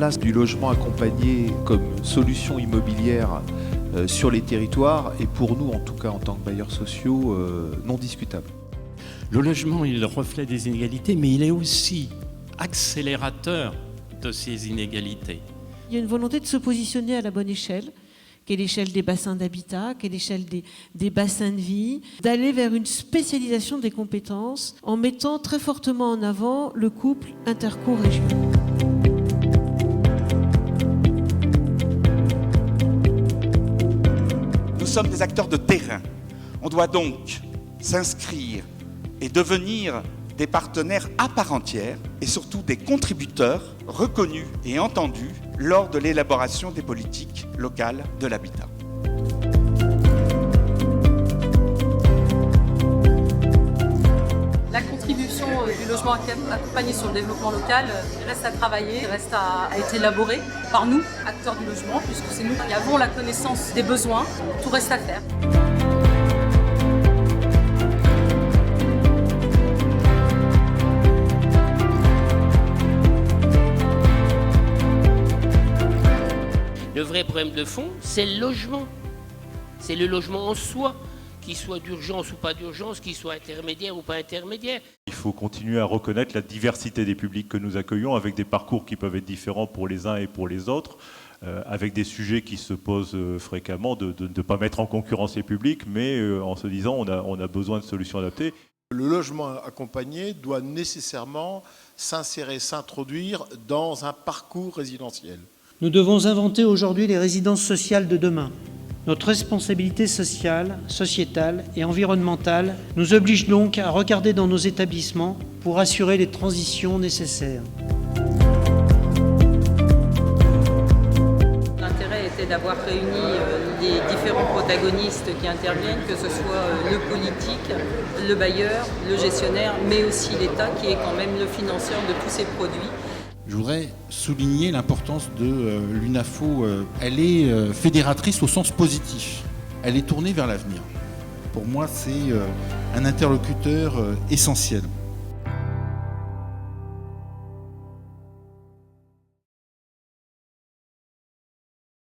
place du logement accompagné comme solution immobilière sur les territoires est pour nous, en tout cas en tant que bailleurs sociaux, non discutable. Le logement est le reflet des inégalités, mais il est aussi accélérateur de ces inégalités. Il y a une volonté de se positionner à la bonne échelle, qui est l'échelle des bassins d'habitat, qui est l'échelle des bassins de vie, d'aller vers une spécialisation des compétences en mettant très fortement en avant le couple interco-région. Nous sommes des acteurs de terrain. On doit donc s'inscrire et devenir des partenaires à part entière et surtout des contributeurs reconnus et entendus lors de l'élaboration des politiques locales de l'habitat. La contribution du logement accompagné sur le développement local reste à travailler, reste à être élaborée par nous, acteurs du logement, puisque c'est nous qui avons la connaissance des besoins. Tout reste à faire. Le vrai problème de fond, c'est le logement. C'est le logement en soi, qu'il soit d'urgence ou pas d'urgence, qu'il soit intermédiaire ou pas intermédiaire. Il faut continuer à reconnaître la diversité des publics que nous accueillons, avec des parcours qui peuvent être différents pour les uns et pour les autres, avec des sujets qui se posent fréquemment, de ne pas mettre en concurrence les publics, mais en se disant on a besoin de solutions adaptées. Le logement accompagné doit nécessairement s'insérer, s'introduire dans un parcours résidentiel. Nous devons inventer aujourd'hui les résidences sociales de demain. Notre responsabilité sociale, sociétale et environnementale nous oblige donc à regarder dans nos établissements pour assurer les transitions nécessaires. L'intérêt était d'avoir réuni les différents protagonistes qui interviennent, que ce soit le politique, le bailleur, le gestionnaire, mais aussi l'État qui est quand même le financeur de tous ces produits. Je voudrais souligner l'importance de l'UNAFO. Elle est fédératrice au sens positif. Elle est tournée vers l'avenir. Pour moi, c'est un interlocuteur essentiel.